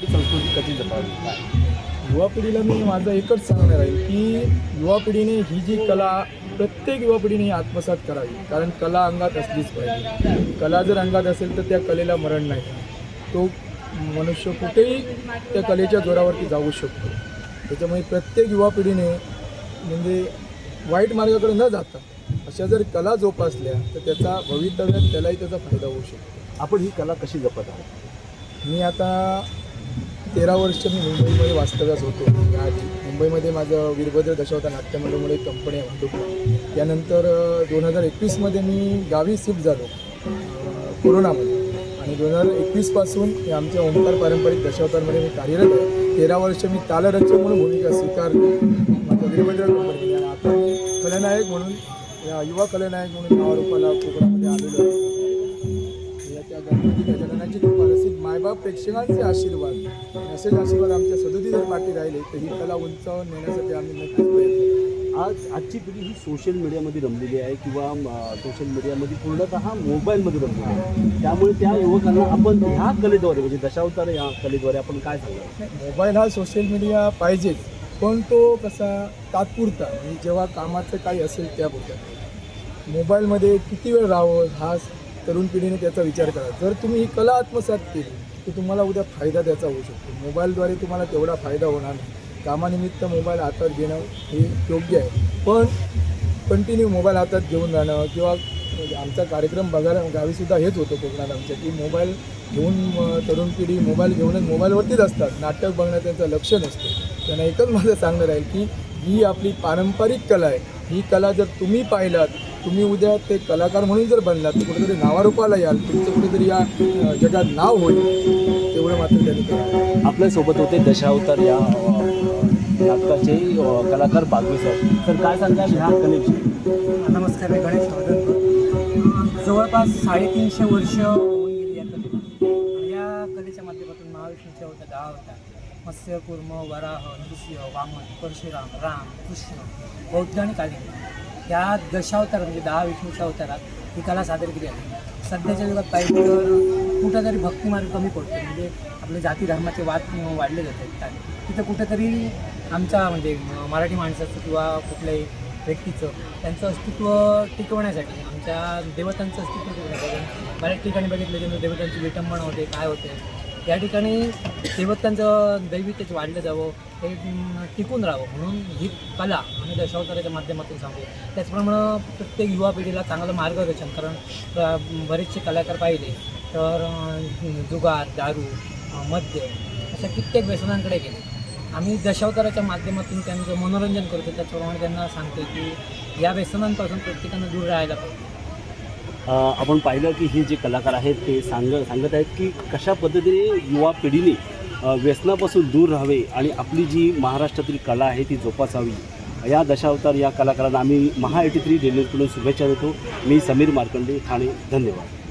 संस्कृती कशी जपावी काय? युवा पिढीला मी माझं एकच सांगणार आहे की युवा पिढीने ही जी कला प्रत्येक युवा पिढीने आत्मसात करावी. कारण कला अंगात असलीच पाहिजे. कला जर अंगात असेल तर त्या कलेला मरण नाही. तो मनुष्य कुठेही त्या कलेच्या जोरावरती जाऊ शकतो. त्याच्यामुळे प्रत्येक युवा पिढीने म्हणजे वाईट मार्गाकडे न जाता अशा जर कला जोपासल्या तर त्याचा भवितव्यात त्यालाही त्याचा फायदा होऊ शकतो. आपण ही कला कशी जपत आहात? मी आता 13 वर्ष मी मुंबईमध्ये वास्तव्यास होतो. याआधी मुंबईमध्ये माझं वीरभद्र दशावतार नाट्यमंडळमुळे कंपनी आहे म्हणतो. त्यानंतर 2021मध्ये मी गावी शिफ्ट झालो कोरोनामध्ये आणि 2021पासून हे आमच्या ओंकार पारंपरिक दशावतारमध्ये मी कार्यरत आहे. 13 वर्ष मी तालरक्षक म्हणून भूमिका स्वीकारली माझ्या वीरभद्र कंपनी आणि आता मी खलनायक म्हणून युवा खलनायक म्हणून नावारूपाला कोकणामध्ये आलेलो आहे. त्या गणपती गजाननाची कृपा रसिक मायबाप प्रेक्षकांचे आशीर्वाद असेच आशीर्वाद आमच्या सदोदी जर पाठी राहिले तर ही कला उंचावून नेण्यासाठी आम्ही नक्कीच प्रयत्न. आजची पिढी ही सोशल मीडियामध्ये रमलेली आहे किंवा सोशल मीडियामध्ये पूर्णतः मोबाईलमध्ये रमलेली आहे. त्यामुळे त्या युवकांना आपण ह्या कलेद्वारे म्हणजे दशावतार या कलेद्वारे आपण काय सांगणार? मोबाईल हा सोशल मीडिया पाहिजेच पण तो कसा तात्पुरता म्हणजे जेव्हा कामाचं काही असेल त्यापुरता. मोबाईलमध्ये किती वेळ राहावं हा तरुण पिढीने त्याचा विचार करा. जर तुम्ही ही कला आत्मसात केली तर तुम्हाला उद्या फायदा त्याचा होऊ शकतो. मोबाईलद्वारे तुम्हाला तेवढा फायदा होणार नाही. कामानिमित्त मोबाईल हातात घेणं हे योग्य आहे पण कंटिन्यू मोबाईल हातात घेऊन राहणं किंवा आमचा कार्यक्रम बघायला गावीसुद्धा हेच होतं कोकणात आमच्या की मोबाईल घेऊन तरुण पिढी मोबाईल घेऊनच मोबाईलवरतीच असतात. नाटक बघण्यात त्यांचं लक्ष नसतं. त्यांना एकच माझं सांगणं राहील की ही आपली पारंपरिक कला आहे. ही कला जर तुम्ही पाहिलात तुम्ही उद्या ते कलाकार म्हणून जर बनलात तर कुठेतरी नावारूपाला याल. तुमचं कुठेतरी या जगात नाव होईल. तेवढं मात्र त्यांनी करा. आपल्यासोबत होते दशावतार या नाटकाचे कलाकार बागवे सर. तर काय सांगता ह्या कलेविषयी? नमस्कार, मी गणेश वर्धनकर. जवळपास 350 वर्ष होऊन गेली या कलेला. या कलेच्या माध्यमातून महाविष्णूच्या होत्या 10 होत्या. मत्स्य, कूर्म, वराह, नृसिंह, वामन, परशुराम, राम, कृष्ण, बौद्ध आणि कालिंदी या दशावतार म्हणजे 10 विष्णूच्या अवतारात ही कला सादर केली आहे. सध्याच्या युगात पाहिजे तर कुठंतरी भक्तिमार्ग कमी पडतो. म्हणजे आपले जाती धर्माचे वाद वाढले जातात. तिथं कुठंतरी आमच्या म्हणजे मराठी माणसाचं किंवा कुठल्याही व्यक्तीचं त्यांचं अस्तित्व टिकवण्यासाठी आमच्या देवतांचं अस्तित्व टिकवण्यासाठी बऱ्याच ठिकाणी बघितलं की देवतांची विटंबना होते काय होते. या ठिकाणी देवतांचं दैविकच वाढलं जावं हे टिकून राहावं म्हणून ही कला आम्ही दशावताराच्या माध्यमातून सांगू. त्याचप्रमाणे प्रत्येक युवा पिढीला चांगलं मार्गदर्शन कारण बरेचसे कलाकार पाहिले तर जुगार, दारू, मद्य अशा कित्येक व्यसनांकडे गेले. आम्ही दशावताराच्या माध्यमातून त्यांचं मनोरंजन करतो. त्याचप्रमाणे त्यांना सांगतो की या व्यसनांपासून प्रत्येकानं दूर राहायला पाहिजे. आपण पाहिलं की हे जे कलाकार आहेत ते सांगत आहेत की कशा पद्धतीने युवा पिढीने व्यसनापासून दूर राहावे आणि आपली जी महाराष्ट्रातील कला आहे ती जोपासावी. या दशावतार या कलाकारांना आम्ही महा 83 डेलीकडून शुभेच्छा देतो. मी समीर मार्कंडे, ठाणे. धन्यवाद.